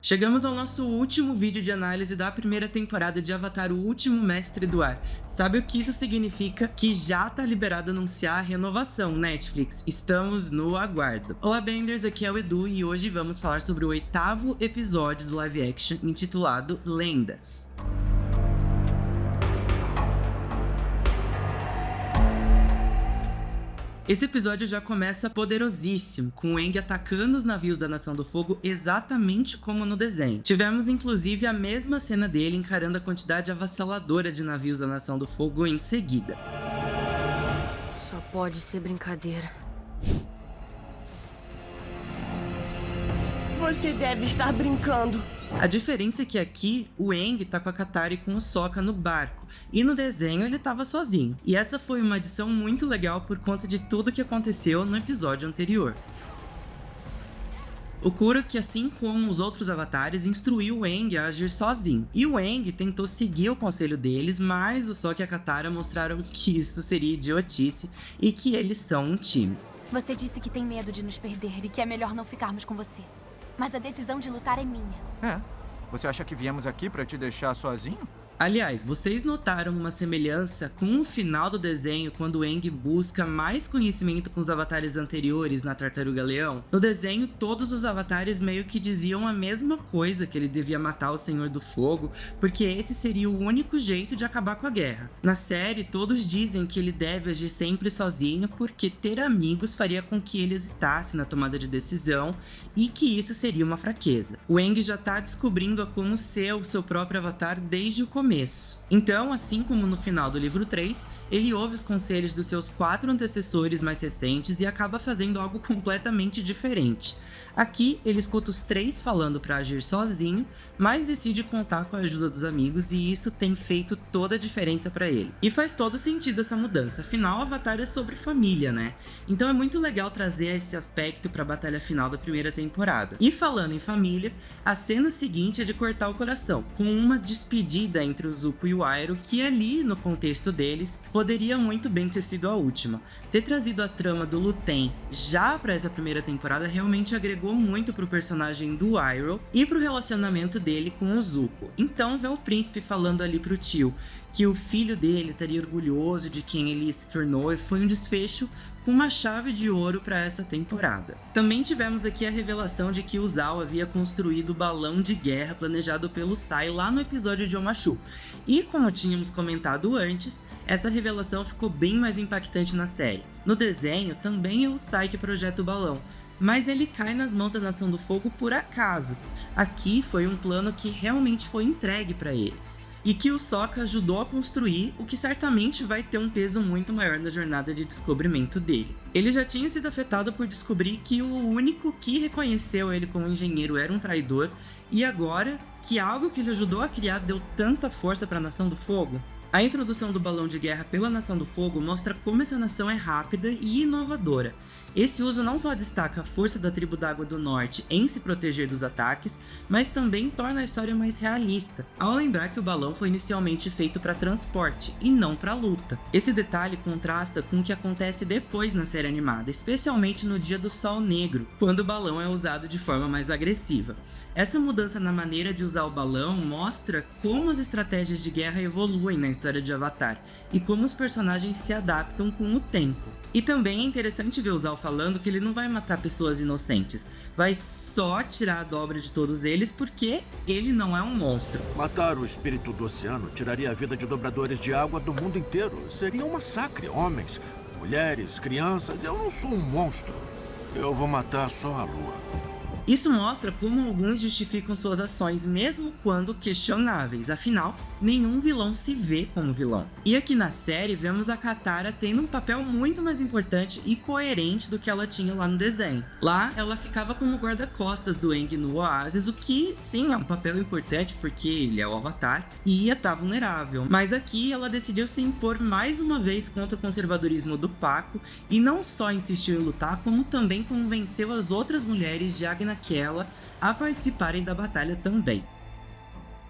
Chegamos ao nosso último vídeo de análise da primeira temporada de Avatar, o Último Mestre do Ar. Sabe o que isso significa? Que já tá liberado anunciar a renovação, Netflix. Estamos no aguardo. Olá, Benders, aqui é o Edu e hoje vamos falar sobre o 8º episódio do live action intitulado Lendas. Esse episódio já começa poderosíssimo, com o Aang atacando os navios da Nação do Fogo exatamente como no desenho. Tivemos inclusive a mesma cena dele encarando a quantidade avassaladora de navios da Nação do Fogo em seguida. Só pode ser brincadeira. Você deve estar brincando. A diferença é que aqui, o Aang tá com a Katara e com o Sokka no barco, e no desenho ele tava sozinho. E essa foi uma adição muito legal por conta de tudo que aconteceu no episódio anterior. O Kuro, que assim como os outros avatares, instruiu o Aang a agir sozinho. E o Aang tentou seguir o conselho deles, mas o Sokka e a Katara mostraram que isso seria idiotice e que eles são um time. Você disse que tem medo de nos perder e que é melhor não ficarmos com você. Mas a decisão de lutar é minha. É. Você acha que viemos aqui pra te deixar sozinho? Aliás, vocês notaram uma semelhança com o final do desenho quando o Aang busca mais conhecimento com os avatares anteriores na Tartaruga Leão? No desenho, todos os avatares meio que diziam a mesma coisa, que ele devia matar o Senhor do Fogo, porque esse seria o único jeito de acabar com a guerra. Na série, todos dizem que ele deve agir sempre sozinho, porque ter amigos faria com que ele hesitasse na tomada de decisão e que isso seria uma fraqueza. O Aang já tá descobrindo a como ser o seu próprio avatar desde o começo. Então, assim como no final do livro 3, ele ouve os conselhos dos seus 4 antecessores mais recentes e acaba fazendo algo completamente diferente. Aqui, ele escuta os 3 falando para agir sozinho, mas decide contar com a ajuda dos amigos e isso tem feito toda a diferença para ele. E faz todo sentido essa mudança, afinal, Avatar é sobre família, né? Então é muito legal trazer esse aspecto para a batalha final da primeira temporada. E falando em família, a cena seguinte é de cortar o coração, com uma despedida entre o Zuko e o Iroh, que ali, no contexto deles, poderia muito bem ter sido a última. Ter trazido a trama do Luten já para essa primeira temporada realmente agregou muito pro personagem do Iroh e pro relacionamento dele com o Zuko. Então ver o príncipe falando ali pro tio que o filho dele estaria orgulhoso de quem ele se tornou e foi um desfecho com uma chave de ouro para essa temporada. Também tivemos aqui a revelação de que o Zhao havia construído o balão de guerra planejado pelo Sai lá no episódio de Omashu. E como tínhamos comentado antes, essa revelação ficou bem mais impactante na série. No desenho, também é o Sai que projeta o balão, mas ele cai nas mãos da Nação do Fogo por acaso. Aqui foi um plano que realmente foi entregue para eles, e que o Sokka ajudou a construir, o que certamente vai ter um peso muito maior na jornada de descobrimento dele. Ele já tinha sido afetado por descobrir que o único que reconheceu ele como engenheiro era um traidor, e agora que algo que ele ajudou a criar deu tanta força para a Nação do Fogo. A introdução do balão de guerra pela Nação do Fogo mostra como essa nação é rápida e inovadora. Esse uso não só destaca a força da tribo da Água do Norte em se proteger dos ataques, mas também torna a história mais realista, ao lembrar que o balão foi inicialmente feito para transporte e não para luta. Esse detalhe contrasta com o que acontece depois na série animada, especialmente no Dia do Sol Negro, quando o balão é usado de forma mais agressiva. Essa mudança na maneira de usar o balão mostra como as estratégias de guerra evoluem na história de Avatar e como os personagens se adaptam com o tempo. E também é interessante ver o Zhao falando que ele não vai matar pessoas inocentes, vai só tirar a dobra de todos eles porque ele não é um monstro. Matar o espírito do oceano tiraria a vida de dobradores de água do mundo inteiro. Seria um massacre. Homens, mulheres, crianças. Eu não sou um monstro. Eu vou matar só a lua. Isso mostra como alguns justificam suas ações mesmo quando questionáveis, afinal, nenhum vilão se vê como vilão. E aqui na série vemos a Katara tendo um papel muito mais importante e coerente do que ela tinha lá no desenho. Lá, ela ficava como guarda-costas do Aang no Oásis, o que sim é um papel importante porque ele é o Avatar e ia estar vulnerável. Mas aqui ela decidiu se impor mais uma vez contra o conservadorismo do Paco e não só insistiu em lutar, como também convenceu as outras mulheres de Agna Aquela a participarem da batalha também.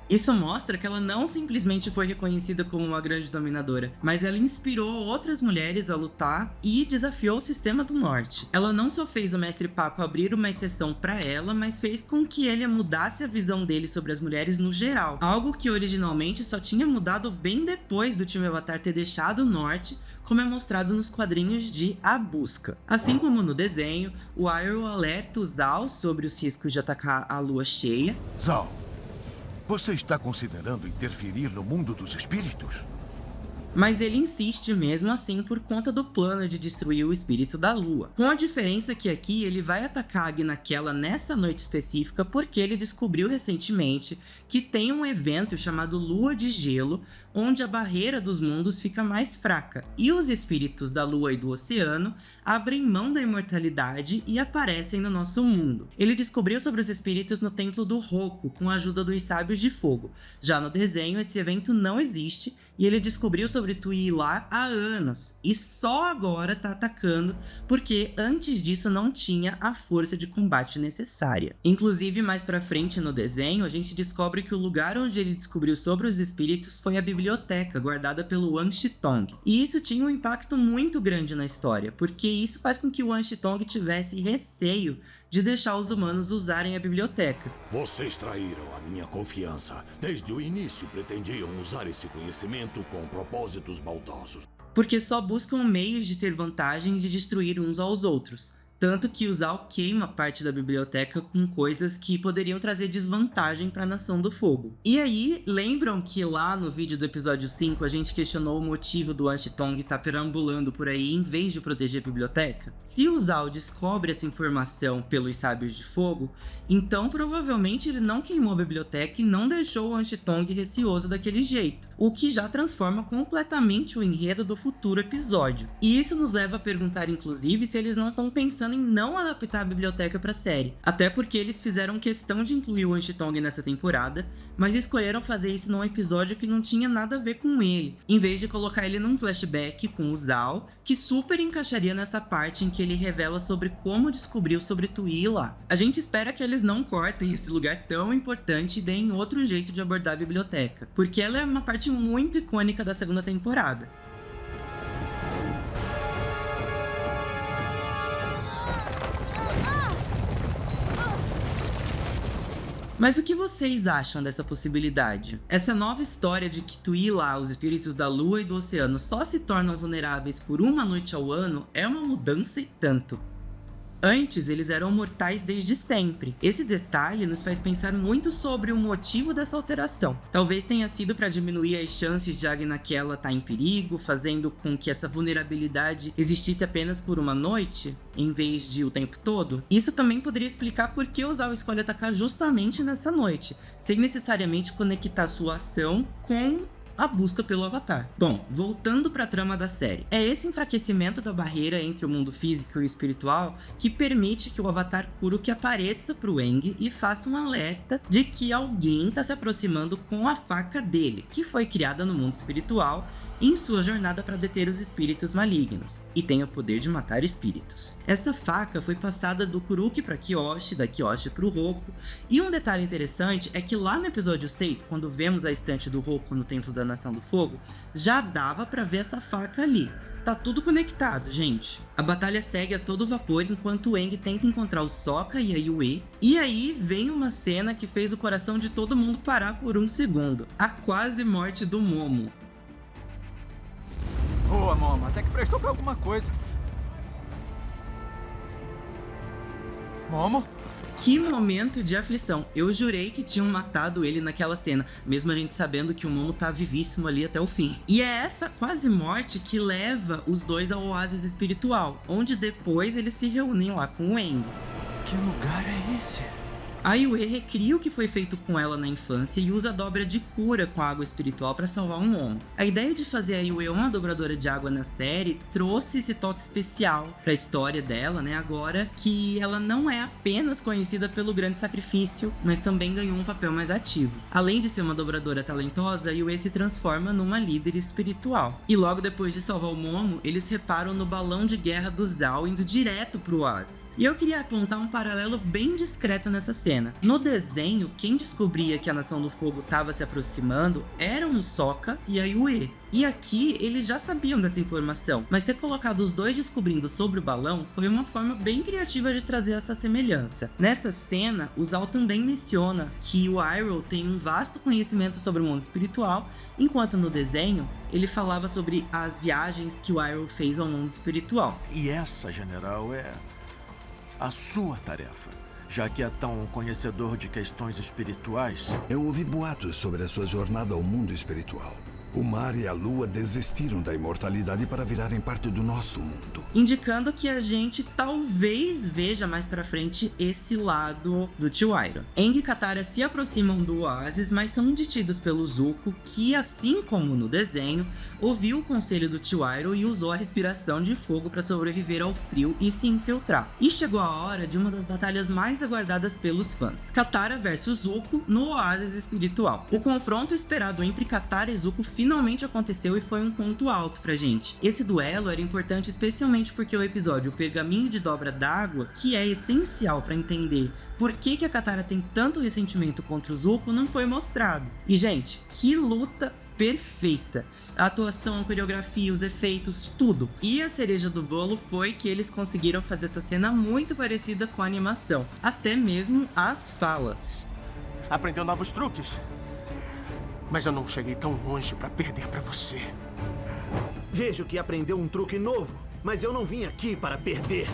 Isso mostra que ela não simplesmente foi reconhecida como uma grande dominadora, mas ela inspirou outras mulheres a lutar e desafiou o sistema do norte. Ela não só fez o Mestre Paco abrir uma exceção para ela, mas fez com que ele mudasse a visão dele sobre as mulheres no geral, algo que originalmente só tinha mudado bem depois do time Avatar ter deixado o norte, como é mostrado nos quadrinhos de A Busca. Assim como no desenho, o Iroh alerta o Zal sobre os riscos de atacar a lua cheia. Zal, você está considerando interferir no mundo dos espíritos? Mas ele insiste mesmo assim por conta do plano de destruir o espírito da lua. Com a diferença que aqui ele vai atacar Águia Naquela nessa noite específica porque ele descobriu recentemente que tem um evento chamado Lua de Gelo, onde a barreira dos mundos fica mais fraca, e os espíritos da lua e do oceano abrem mão da imortalidade e aparecem no nosso mundo. Ele descobriu sobre os espíritos no Templo do Roku, com a ajuda dos Sábios de Fogo. Já no desenho, esse evento não existe, e ele descobriu sobre Tui lá há anos, e só agora tá atacando, porque antes disso não tinha a força de combate necessária. Inclusive, mais pra frente no desenho, a gente descobre que o lugar onde ele descobriu sobre os espíritos foi a biblioteca, guardada pelo Wan Shitong. E isso tinha um impacto muito grande na história, porque isso faz com que o Wan Shitong tivesse receio de deixar os humanos usarem a biblioteca. Vocês traíram a minha confiança. Desde o início pretendiam usar esse conhecimento com propósitos maldosos. Porque só buscam meios de ter vantagem de destruir uns aos outros. Tanto que o Zal queima parte da biblioteca com coisas que poderiam trazer desvantagem para a Nação do Fogo. E aí, lembram que lá no vídeo do episódio 5 a gente questionou o motivo do Wan Shitong estar perambulando por aí em vez de proteger a biblioteca? Se o Zal descobre essa informação pelos Sábios de Fogo, então provavelmente ele não queimou a biblioteca e não deixou o Wan Shitong receoso daquele jeito, o que já transforma completamente o enredo do futuro episódio. E isso nos leva a perguntar inclusive se eles não estão pensando em não adaptar a biblioteca para a série, até porque eles fizeram questão de incluir o Wan Shitong nessa temporada, mas escolheram fazer isso num episódio que não tinha nada a ver com ele, em vez de colocar ele num flashback com o Zal, que super encaixaria nessa parte em que ele revela sobre como descobriu sobre Tui lá. A gente espera que eles não cortem esse lugar tão importante e deem outro jeito de abordar a biblioteca, porque ela é uma parte muito icônica da segunda temporada. Mas o que vocês acham dessa possibilidade? Essa nova história de que Tui lá, os espíritos da lua e do oceano, só se tornam vulneráveis por uma noite ao ano é uma mudança e tanto. Antes, eles eram mortais desde sempre. Esse detalhe nos faz pensar muito sobre o motivo dessa alteração. Talvez tenha sido para diminuir as chances de Águia Naquela estar em perigo, fazendo com que essa vulnerabilidade existisse apenas por uma noite, em vez de o tempo todo. Isso também poderia explicar por que o Zal escolhe atacar justamente nessa noite, sem necessariamente conectar sua ação com a busca pelo Avatar. Bom, voltando para a trama da série, é esse enfraquecimento da barreira entre o mundo físico e o espiritual que permite que o Avatar Kuruk apareça pro Aang e faça um alerta de que alguém tá se aproximando com a faca dele, que foi criada no mundo espiritual em sua jornada para deter os espíritos malignos, e tem o poder de matar espíritos. Essa faca foi passada do Kuruk para Kyoshi, da Kyoshi para o Roku, e um detalhe interessante é que lá no episódio 6, quando vemos a estante do Roku no Templo da Nação do Fogo, já dava para ver essa faca ali. Tá tudo conectado, gente. A batalha segue a todo vapor enquanto o Aang tenta encontrar o Sokka e a Yue, e aí vem uma cena que fez o coração de todo mundo parar por um segundo: a quase morte do Momo. Boa, Momo, até que prestou pra alguma coisa. Momo? Que momento de aflição. Eu jurei que tinham matado ele naquela cena, mesmo a gente sabendo que o Momo tá vivíssimo ali até o fim. E é essa quase morte que leva os dois ao oásis espiritual, onde depois eles se reúnem lá com o Aang. Que lugar é esse? A Yue recria o que foi feito com ela na infância e usa a dobra de cura com a água espiritual para salvar um Momo. A ideia de fazer a Yue uma dobradora de água na série trouxe esse toque especial para a história dela, né? Agora que ela não é apenas conhecida pelo grande sacrifício, mas também ganhou um papel mais ativo. Além de ser uma dobradora talentosa, a Yue se transforma numa líder espiritual. E logo depois de salvar o Momo, eles reparam no balão de guerra do Zal indo direto pro oásis. E eu queria apontar um paralelo bem discreto nessa cena. cena. No desenho, quem descobria que a Nação do Fogo estava se aproximando eram o Sokka e a Yue. E aqui eles já sabiam dessa informação, mas ter colocado os dois descobrindo sobre o balão foi uma forma bem criativa de trazer essa semelhança. Nessa cena, o Zal também menciona que o Iroh tem um vasto conhecimento sobre o mundo espiritual, enquanto no desenho ele falava sobre as viagens que o Iroh fez ao mundo espiritual. E essa, general, é a sua tarefa. Já que é tão conhecedor de questões espirituais. Eu ouvi boatos sobre a sua jornada ao mundo espiritual. O mar e a lua desistiram da imortalidade para virarem parte do nosso mundo. Indicando que a gente talvez veja mais pra frente esse lado do tio Iroh. Aang e Katara se aproximam do oásis, mas são detidos pelo Zuko, que assim como no desenho, ouviu o conselho do tio Iroh e usou a respiração de fogo para sobreviver ao frio e se infiltrar. E chegou a hora de uma das batalhas mais aguardadas pelos fãs. Katara versus Zuko no oásis espiritual. O confronto esperado entre Katara e Zuko finalmente aconteceu e foi um ponto alto pra gente. Esse duelo era importante especialmente porque o episódio O Pergaminho de Dobra d'Água, que é essencial pra entender por que a Katara tem tanto ressentimento contra o Zuko, não foi mostrado. E gente, que luta perfeita. A atuação, a coreografia, os efeitos, tudo. E a cereja do bolo foi que eles conseguiram fazer essa cena muito parecida com a animação. Até mesmo as falas. Aprendeu novos truques. Mas eu não cheguei tão longe pra perder pra você. Vejo que aprendeu um truque novo, mas eu não vim aqui para perder.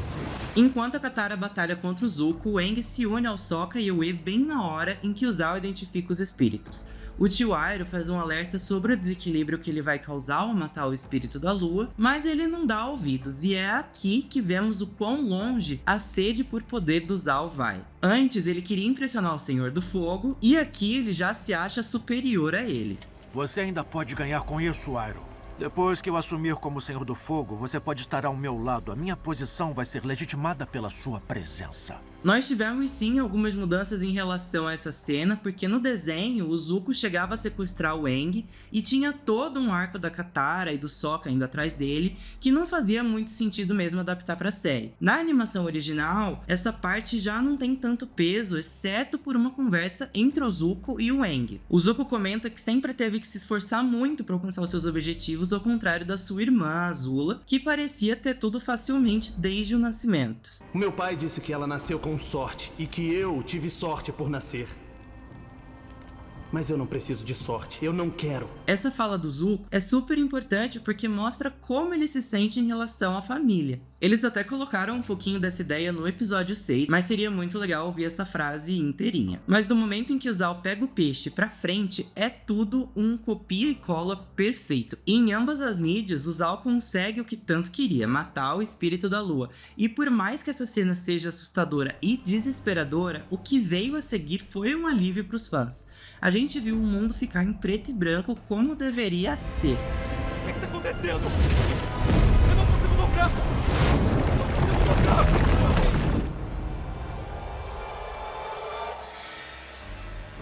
Enquanto a Katara batalha contra o Zuko, o Aang se une ao Sokka e o Yue bem na hora em que o Zal identifica os espíritos. O tio Iroh faz um alerta sobre o desequilíbrio que ele vai causar ao matar o espírito da lua, mas ele não dá ouvidos, e é aqui que vemos o quão longe a sede por poder do Zal vai. Antes ele queria impressionar o Senhor do Fogo, e aqui ele já se acha superior a ele. Você ainda pode ganhar com isso, Iroh. Depois que eu assumir como Senhor do Fogo, você pode estar ao meu lado. A minha posição vai ser legitimada pela sua presença. Nós tivemos sim algumas mudanças em relação a essa cena, porque no desenho o Zuko chegava a sequestrar o Aang e tinha todo um arco da Katara e do Sokka indo atrás dele, que não fazia muito sentido mesmo adaptar pra série. Na animação original, essa parte já não tem tanto peso, exceto por uma conversa entre o Zuko e o Aang. O Zuko comenta que sempre teve que se esforçar muito para alcançar os seus objetivos, ao contrário da sua irmã, Azula, que parecia ter tudo facilmente desde o nascimento. Meu pai disse que ela nasceu com sorte e que eu tive sorte por nascer. Mas eu não preciso de sorte, eu não quero. Essa fala do Zuko é super importante porque mostra como ele se sente em relação à família. Eles até colocaram um pouquinho dessa ideia no episódio 6, mas seria muito legal ouvir essa frase inteirinha. Mas do momento em que o Zal pega o peixe pra frente, é tudo um copia e cola perfeito. E em ambas as mídias, o Zal consegue o que tanto queria, matar o espírito da lua. E por mais que essa cena seja assustadora e desesperadora, o que veio a seguir foi um alívio pros fãs. A gente viu o mundo ficar em preto e branco como deveria ser. O que tá acontecendo? Eu não consigo dobrar!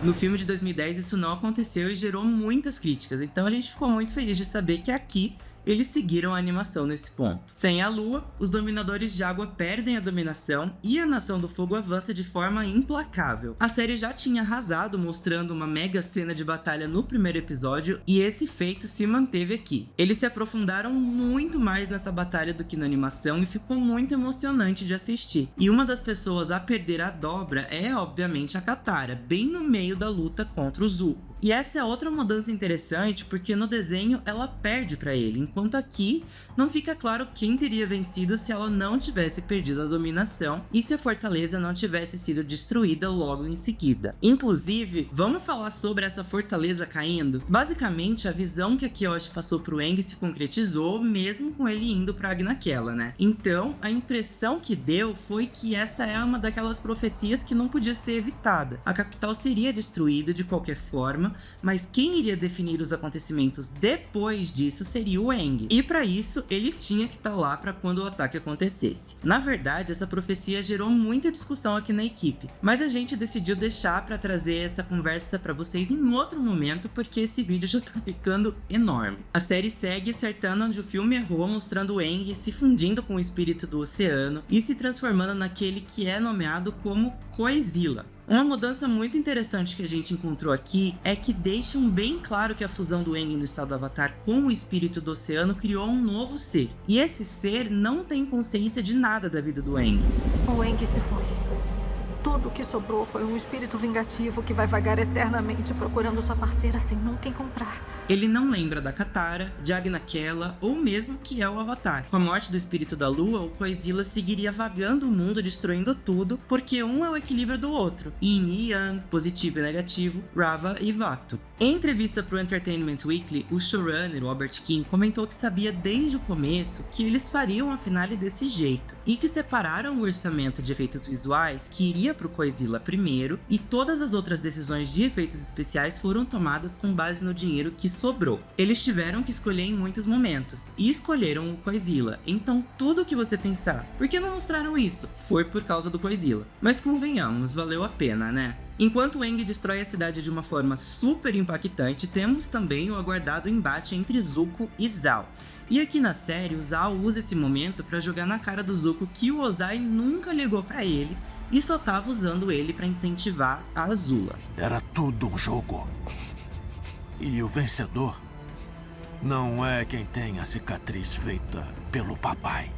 No filme de 2010 isso não aconteceu e gerou muitas críticas, então a gente ficou muito feliz de saber que aqui eles seguiram a animação nesse ponto. Sem a lua, os dominadores de água perdem a dominação e a Nação do Fogo avança de forma implacável. A série já tinha arrasado mostrando uma mega cena de batalha no primeiro episódio e esse feito se manteve aqui. Eles se aprofundaram muito mais nessa batalha do que na animação e ficou muito emocionante de assistir. E uma das pessoas a perder a dobra é obviamente a Katara, bem no meio da luta contra o Zuko. E essa é outra mudança interessante porque no desenho ela perde para ele, enquanto aqui não fica claro quem teria vencido se ela não tivesse perdido a dominação e se a fortaleza não tivesse sido destruída logo em seguida. Inclusive, vamos falar sobre essa fortaleza caindo? Basicamente, a visão que a Kyoshi passou pro Aang se concretizou mesmo com ele indo pra Agnaquela, né? Então, a impressão que deu foi que essa é uma daquelas profecias que não podia ser evitada. A capital seria destruída de qualquer forma, mas quem iria definir os acontecimentos depois disso seria o Aang. E para isso, ele tinha que estar lá para quando o ataque acontecesse. Na verdade, essa profecia gerou muita discussão aqui na equipe, mas a gente decidiu deixar para trazer essa conversa para vocês em outro momento, porque esse vídeo já tá ficando enorme. A série segue acertando onde o filme errou, mostrando o Aang se fundindo com o espírito do oceano e se transformando naquele que é nomeado como Koezila. Uma mudança muito interessante que a gente encontrou aqui é que deixam bem claro que a fusão do Aang no estado do Avatar com o espírito do oceano criou um novo ser. E esse ser não tem consciência de nada da vida do Aang. O Aang se foi. Tudo o que sobrou foi um espírito vingativo que vai vagar eternamente procurando sua parceira sem nunca encontrar. Ele não lembra da Katara, de Agni Kella ou mesmo que é o Avatar. Com a morte do espírito da lua, o Koizila seguiria vagando o mundo, destruindo tudo, porque um é o equilíbrio do outro. Yin e Yang, positivo e negativo, Rava e Vato. Em entrevista para o Entertainment Weekly, o showrunner, o Albert King, comentou que sabia desde o começo que eles fariam a finale desse jeito, e que separaram o orçamento de efeitos visuais que iria para o Koizila primeiro, e todas as outras decisões de efeitos especiais foram tomadas com base no dinheiro que sobrou. Eles tiveram que escolher em muitos momentos, e escolheram o Koizila. Então tudo que você pensar, por que não mostraram isso? Foi por causa do Koizila. Mas convenhamos, valeu a pena, né? Enquanto Aang destrói a cidade de uma forma super impactante, temos também o aguardado embate entre Zuko e Zhao. E aqui na série, o Zhao usa esse momento para jogar na cara do Zuko que o Ozai nunca ligou para ele e só tava usando ele para incentivar a Azula. Era tudo um jogo. E o vencedor não é quem tem a cicatriz feita pelo papai.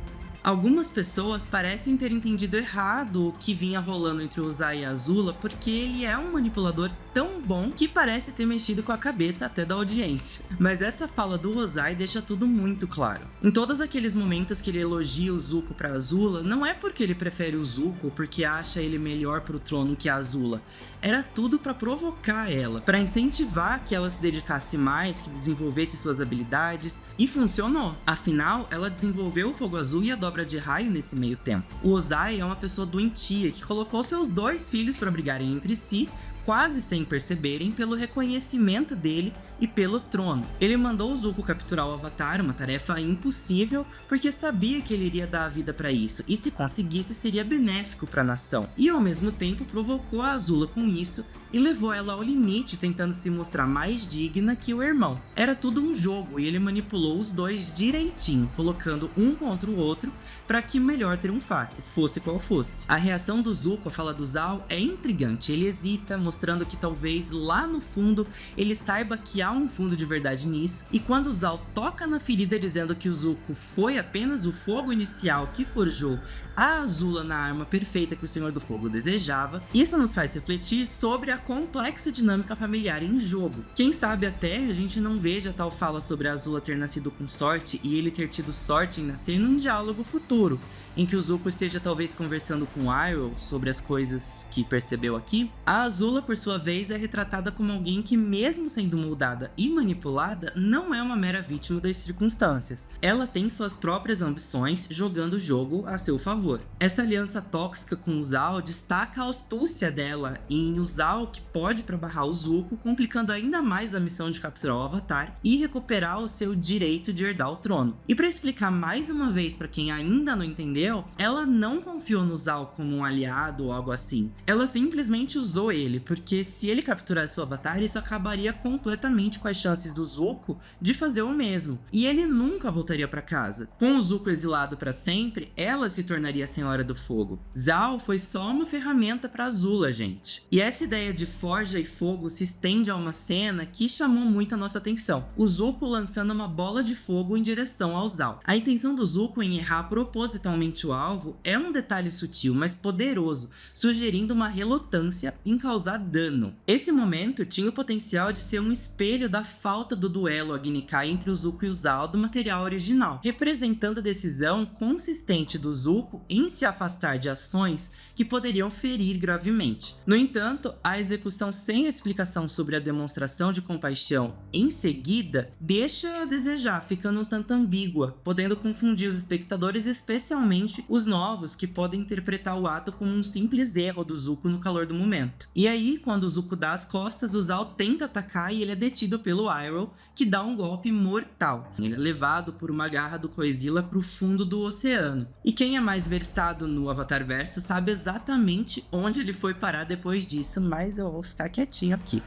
Algumas pessoas parecem ter entendido errado o que vinha rolando entre o Ozai e a Azula, porque ele é um manipulador tão bom que parece ter mexido com a cabeça até da audiência. Mas essa fala do Ozai deixa tudo muito claro. Em todos aqueles momentos que ele elogia o Zuko pra Azula, não é porque ele prefere o Zuko, porque acha ele melhor pro trono que a Azula. Era tudo pra provocar ela, pra incentivar que ela se dedicasse mais, que desenvolvesse suas habilidades, e funcionou. Afinal, ela desenvolveu o Fogo Azul e a Dobra de Raio nesse meio tempo. O Ozai é uma pessoa doentia que colocou seus 2 filhos para brigarem entre si, quase sem perceberem, pelo reconhecimento dele e pelo trono. Ele mandou o Zuko capturar o Avatar, uma tarefa impossível, porque sabia que ele iria dar a vida para isso, e se conseguisse seria benéfico para a nação. E ao mesmo tempo provocou a Azula com isso e levou ela ao limite, tentando se mostrar mais digna que o irmão. Era tudo um jogo e ele manipulou os dois direitinho, colocando um contra o outro para que o melhor triunfasse, fosse qual fosse. A reação do Zuko à fala do Zhao é intrigante. Ele hesita, mostrando que talvez lá no fundo ele saiba que há um fundo de verdade nisso, e quando o Zhao toca na ferida dizendo que o Zuko foi apenas o fogo inicial que forjou a Azula na arma perfeita que o Senhor do Fogo desejava, isso nos faz refletir sobre a complexa dinâmica familiar em jogo. Quem sabe até a gente não veja tal fala sobre a Azula ter nascido com sorte e ele ter tido sorte em nascer num diálogo futuro, em que o Zuko esteja talvez conversando com Iroh sobre as coisas que percebeu aqui. A Azula, por sua vez, é retratada como alguém que, mesmo sendo moldada e manipulada, não é uma mera vítima das circunstâncias. Ela tem suas próprias ambições, jogando o jogo a seu favor. Essa aliança tóxica com o Zhao destaca a astúcia dela em usar o que pode para barrar o Zuko, complicando ainda mais a missão de capturar o Avatar e recuperar o seu direito de herdar o trono. E para explicar mais uma vez para quem ainda não entendeu, ela não confiou no Zhao como um aliado ou algo assim. Ela simplesmente usou ele, porque se ele capturasse o Avatar, isso acabaria completamente com as chances do Zuko de fazer o mesmo. E ele nunca voltaria para casa. Com o Zuko exilado para sempre, ela se tornaria a Senhora do Fogo. Zhao foi só uma ferramenta para Azula, gente. E essa ideia de forja e fogo se estende a uma cena que chamou muito a nossa atenção. O Zuko lançando uma bola de fogo em direção ao Zhao. A intenção do Zuko em errar propositalmente o alvo é um detalhe sutil, mas poderoso, sugerindo uma relutância em causar dano. Esse momento tinha o potencial de ser um espelho da falta do duelo Agni Kai entre o Zuko e o Zhao do material original, representando a decisão consistente do Zuko em se afastar de ações que poderiam ferir gravemente. No entanto, a execução sem explicação sobre a demonstração de compaixão em seguida deixa a desejar, ficando um tanto ambígua, podendo confundir os espectadores, especialmente os novos, que podem interpretar o ato como um simples erro do Zuko no calor do momento. E aí, quando o Zuko dá as costas, o Zhao tenta atacar e ele é detido pelo Iroh, que dá um golpe mortal. Ele é levado por uma garra do Koizila para o fundo do oceano. E quem é mais versado no Avatar Verso sabe exatamente onde ele foi parar depois disso, mas eu vou ficar quietinho aqui.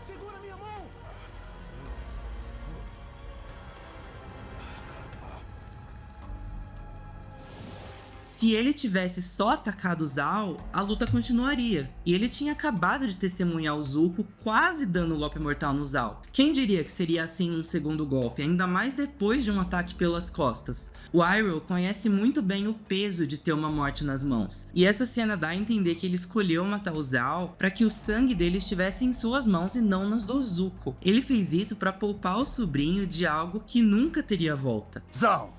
Segura minha mão! se ele tivesse só atacado o Zal, a luta continuaria. E ele tinha acabado de testemunhar o Zuko quase dando um golpe mortal no Zal. Quem diria que seria assim um segundo golpe, ainda mais depois de um ataque pelas costas? O Iroh conhece muito bem o peso de ter uma morte nas mãos. E essa cena dá a entender que ele escolheu matar o Zal para que o sangue dele estivesse em suas mãos e não nas do Zuko. Ele fez isso para poupar o sobrinho de algo que nunca teria volta. Zal,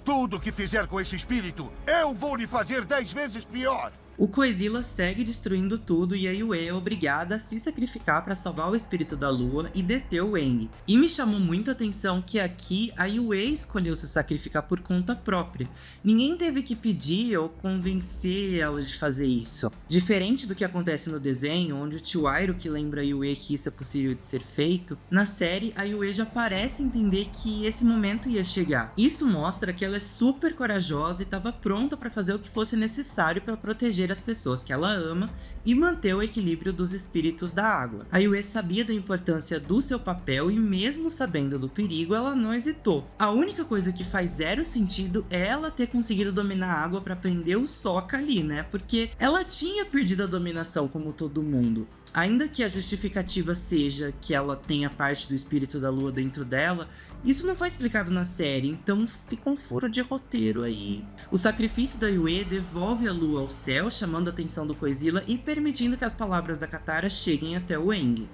tudo que fizer com esse espírito, eu vou lhe fazer 10 vezes pior. O Koizila segue destruindo tudo e a Yue é obrigada a se sacrificar para salvar o espírito da lua e deter o Aang. E me chamou muito a atenção que aqui a Yue escolheu se sacrificar por conta própria. Ninguém teve que pedir ou convencer ela de fazer isso. Diferente do que acontece no desenho, onde o tio Iroh que lembra a Yue que isso é possível de ser feito, na série a Yue já parece entender que esse momento ia chegar. Isso mostra que ela é super corajosa e estava pronta para fazer o que fosse necessário para proteger as pessoas que ela ama e manter o equilíbrio dos espíritos da água. A Yue sabia da importância do seu papel e mesmo sabendo do perigo, ela não hesitou. A única coisa que faz zero sentido é ela ter conseguido dominar a água para prender o Sokka ali, né? Porque ela tinha perdido a dominação como todo mundo. Ainda que a justificativa seja que ela tenha parte do espírito da lua dentro dela, isso não foi explicado na série, então fica um furo de roteiro aí. O sacrifício da Yue devolve a lua ao céu, chamando a atenção do Koizila e permitindo que as palavras da Katara cheguem até o Aang.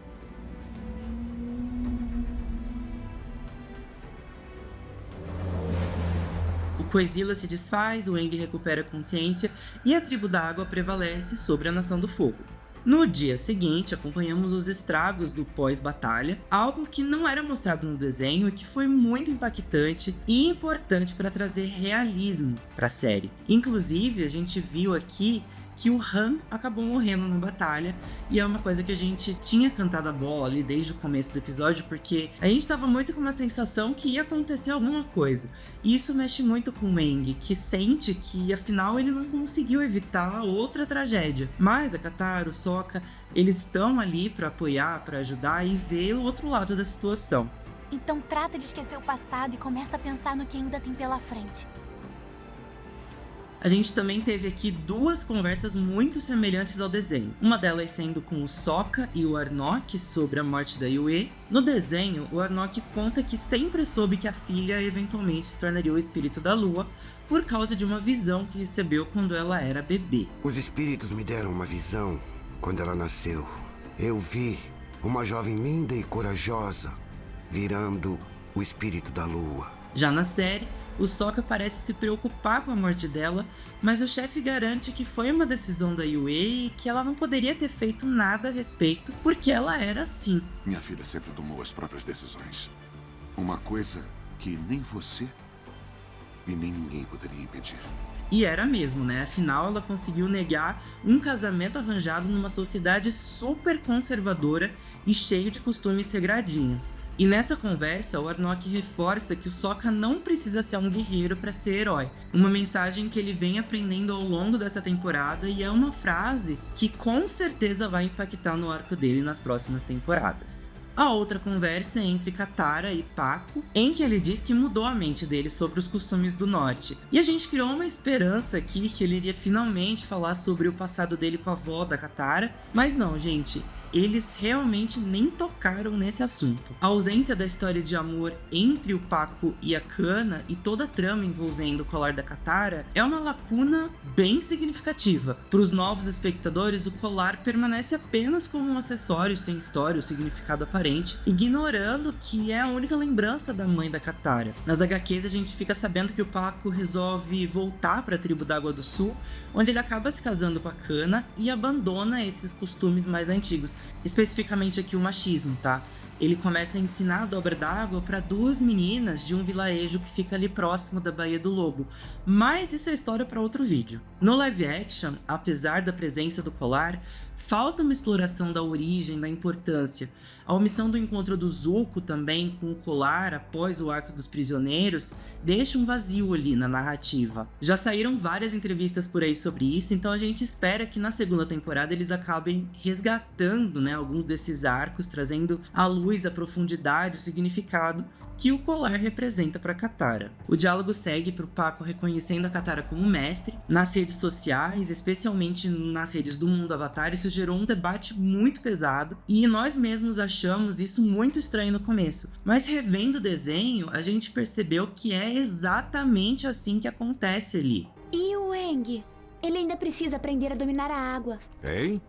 O Koizila se desfaz, o Aang recupera a consciência e a tribo da água prevalece sobre a Nação do Fogo. No dia seguinte, acompanhamos os estragos do pós-batalha, algo que não era mostrado no desenho e que foi muito impactante e importante para trazer realismo para a série. Inclusive, a gente viu aqui que o Han acabou morrendo na batalha, e é uma coisa que a gente tinha cantado a bola ali desde o começo do episódio, porque a gente tava muito com uma sensação que ia acontecer alguma coisa. E isso mexe muito com o Aang, que sente que afinal ele não conseguiu evitar outra tragédia. Mas a Katara, o Sokka, eles estão ali para apoiar, para ajudar e ver o outro lado da situação. Então trata de esquecer o passado e começa a pensar no que ainda tem pela frente. A gente também teve aqui duas conversas muito semelhantes ao desenho. Uma delas sendo com o Sokka e o Arnok sobre a morte da Yue. No desenho, o Arnok conta que sempre soube que a filha eventualmente se tornaria o espírito da lua por causa de uma visão que recebeu quando ela era bebê. Os espíritos me deram uma visão quando ela nasceu. Eu vi uma jovem linda e corajosa virando o espírito da lua. Já na série, o Sokka parece se preocupar com a morte dela, mas o chefe garante que foi uma decisão da Yue e que ela não poderia ter feito nada a respeito, porque ela era assim. Minha filha sempre tomou as próprias decisões. Uma coisa que nem você e nem ninguém poderia impedir. E era mesmo, né? Afinal, ela conseguiu negar um casamento arranjado numa sociedade super conservadora e cheio de costumes regradinhos. E nessa conversa, o Arnok reforça que o Sokka não precisa ser um guerreiro para ser herói. Uma mensagem que ele vem aprendendo ao longo dessa temporada, e é uma frase que com certeza vai impactar no arco dele nas próximas temporadas. A outra conversa é entre Katara e Pakko, em que ele diz que mudou a mente dele sobre os costumes do norte. E a gente criou uma esperança aqui que ele iria finalmente falar sobre o passado dele com a avó da Katara, mas não, gente. Eles realmente nem tocaram nesse assunto. A ausência da história de amor entre o Pakko e a Kanna e toda a trama envolvendo o colar da Katara é uma lacuna bem significativa. Para os novos espectadores, o colar permanece apenas como um acessório sem história ou significado aparente, ignorando que é a única lembrança da mãe da Katara. Nas HQs a gente fica sabendo que o Pakko resolve voltar para a tribo da Água do Sul, onde ele acaba se casando com a Kanna e abandona esses costumes mais antigos. Especificamente aqui o machismo, tá? Ele começa a ensinar a dobra d'água para duas meninas de um vilarejo que fica ali próximo da Baía do Lobo. Mas isso é história para outro vídeo. No live action, apesar da presença do colar, falta uma exploração da origem, da importância. A omissão do encontro do Zuko também com o colar após o arco dos prisioneiros deixa um vazio ali na narrativa. Já saíram várias entrevistas por aí sobre isso, então a gente espera que na segunda temporada eles acabem resgatando, né, alguns desses arcos, trazendo à luz a profundidade, o significado que o colar representa para Katara. O diálogo segue para o Paco reconhecendo a Katara como mestre. Nas redes sociais, especialmente nas redes do mundo Avatar, isso gerou um debate muito pesado e nós mesmos achamos isso muito estranho no começo. Mas revendo o desenho, a gente percebeu que é exatamente assim que acontece ali. E o Aang? Ele ainda precisa aprender a dominar a água. Hein?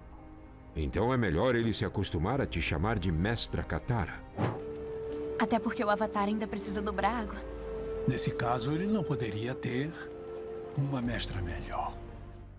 Então é melhor ele se acostumar a te chamar de Mestra Katara. Até porque o Avatar ainda precisa dobrar água. Nesse caso, ele não poderia ter uma mestra melhor.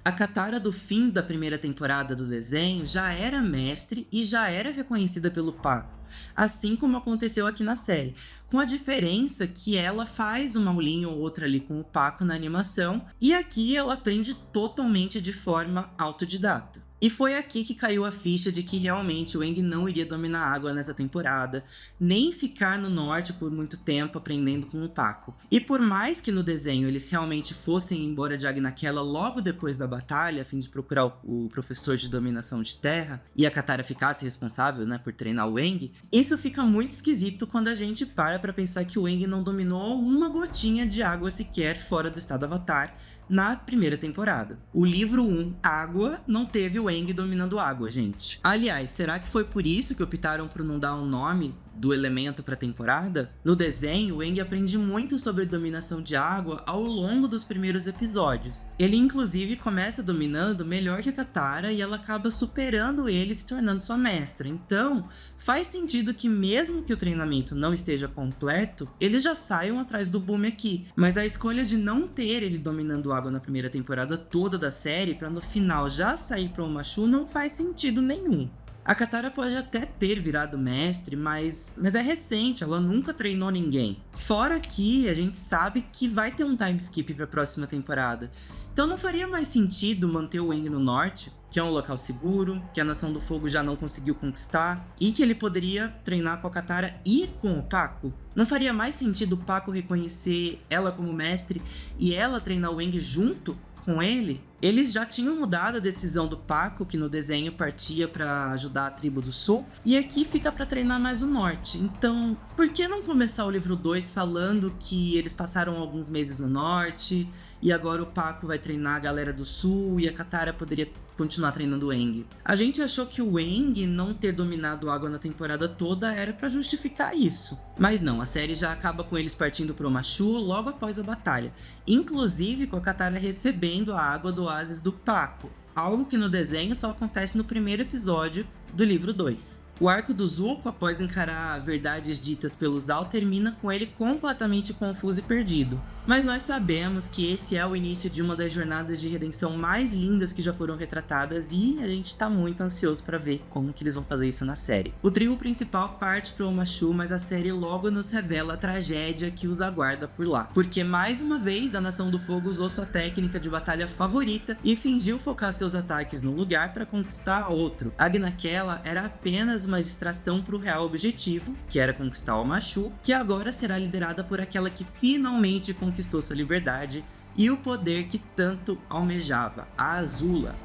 A Katara do fim da primeira temporada do desenho já era mestre e já era reconhecida pelo Paco, assim como aconteceu aqui na série, com a diferença que ela faz uma aulinha ou outra ali com o Paco na animação, e aqui ela aprende totalmente de forma autodidata. E foi aqui que caiu a ficha de que realmente o Aang não iria dominar a água nessa temporada, nem ficar no norte por muito tempo aprendendo com o Paco. E por mais que no desenho eles realmente fossem embora de Agnaquela logo depois da batalha, a fim de procurar o professor de dominação de terra, e a Katara ficasse responsável, né, por treinar o Aang, isso fica muito esquisito quando a gente para pensar que o Aang não dominou uma gotinha de água sequer fora do estado Avatar na primeira temporada. O livro 1, Água, não teve o Aang dominando água, gente. Aliás, será que foi por isso que optaram por não dar um nome do elemento para a temporada? No desenho, o Aang aprende muito sobre dominação de água ao longo dos primeiros episódios. Ele inclusive começa dominando melhor que a Katara e ela acaba superando ele, se tornando sua mestra. Então, faz sentido que mesmo que o treinamento não esteja completo, eles já saiam atrás do Bumi aqui. Mas a escolha de não ter ele dominando água na primeira temporada toda da série, para no final já sair para o Omashu, não faz sentido nenhum. A Katara pode até ter virado mestre, mas é recente, ela nunca treinou ninguém. Fora que a gente sabe que vai ter um time skip para a próxima temporada. Então não faria mais sentido manter o Aang no norte, que é um local seguro, que a Nação do Fogo já não conseguiu conquistar, e que ele poderia treinar com a Katara e com o Paco? Não faria mais sentido o Paco reconhecer ela como mestre e ela treinar o Aang junto com ele? Eles já tinham mudado a decisão do Paco, que no desenho partia para ajudar a tribo do sul, e aqui fica para treinar mais o norte. Então, por que não começar o livro 2 falando que eles passaram alguns meses no norte, e agora o Paco vai treinar a galera do sul, e a Katara poderia continuar treinando o Aang? A gente achou que o Aang não ter dominado água na temporada toda era para justificar isso. Mas não, a série já acaba com eles partindo pro Omashu logo após a batalha, inclusive com a Katara recebendo a água do oásis do Paco, algo que no desenho só acontece no primeiro episódio do livro 2. O arco do Zuko, após encarar verdades ditas pelo Zal, termina com ele completamente confuso e perdido. Mas nós sabemos que esse é o início de uma das jornadas de redenção mais lindas que já foram retratadas e a gente tá muito ansioso para ver como que eles vão fazer isso na série. O trio principal parte pro Omashu, mas a série logo nos revela a tragédia que os aguarda por lá. Porque mais uma vez a Nação do Fogo usou sua técnica de batalha favorita e fingiu focar seus ataques no lugar para conquistar outro. Agnaquela era apenas uma distração para o real objetivo, que era conquistar o Omashu, que agora será liderada por aquela que finalmente conquistou sua liberdade e o poder que tanto almejava, a Azula.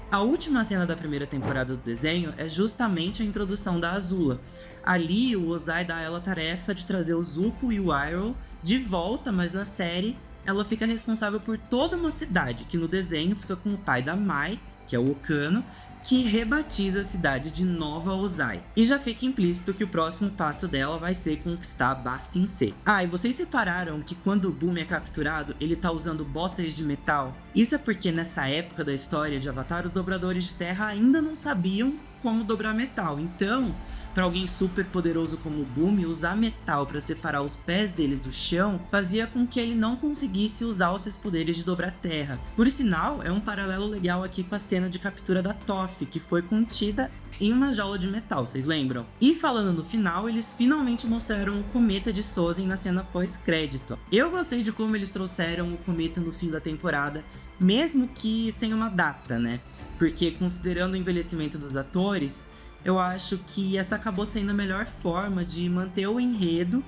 A última cena da primeira temporada do desenho é justamente a introdução da Azula. Ali, o Ozai dá a ela a tarefa de trazer o Zuko e o Iroh de volta, mas na série ela fica responsável por toda uma cidade, que no desenho fica com o pai da Mai, que é o Okano, que rebatiza a cidade de Nova Ozai. E já fica implícito que o próximo passo dela vai ser conquistar Ba Sing Se. E vocês repararam que quando o Bumi é capturado, ele tá usando botas de metal? Isso é porque nessa época da história de Avatar, os dobradores de terra ainda não sabiam como dobrar metal. Então, para alguém super poderoso como o Bumi, usar metal para separar os pés dele do chão fazia com que ele não conseguisse usar os seus poderes de dobrar terra. Por sinal, é um paralelo legal aqui com a cena de captura da Toph, que foi contida em uma jaula de metal, vocês lembram? E falando no final, eles finalmente mostraram o cometa de Sozen na cena pós-crédito. Eu gostei de como eles trouxeram o cometa no fim da temporada, mesmo que sem uma data, né? Porque considerando o envelhecimento dos atores, eu acho que essa acabou sendo a melhor forma de manter o enredo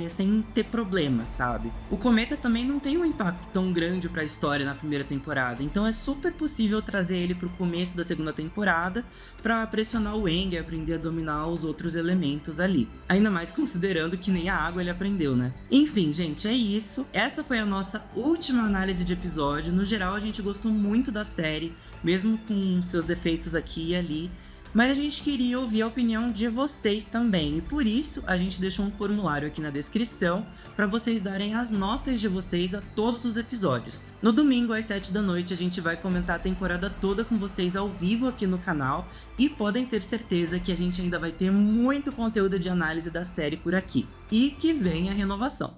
sem ter problemas, sabe? O cometa também não tem um impacto tão grande pra história na primeira temporada, então é super possível trazer ele pro começo da segunda temporada pra pressionar o Aang e aprender a dominar os outros elementos ali. Ainda mais considerando que nem a água ele aprendeu, né? Enfim, gente, é isso. Essa foi a nossa última análise de episódio. No geral, a gente gostou muito da série, mesmo com seus defeitos aqui e ali. Mas a gente queria ouvir a opinião de vocês também, e por isso a gente deixou um formulário aqui na descrição para vocês darem as notas de vocês a todos os episódios. No domingo às 7 da noite a gente vai comentar a temporada toda com vocês ao vivo aqui no canal, e podem ter certeza que a gente ainda vai ter muito conteúdo de análise da série por aqui. E que vem a renovação.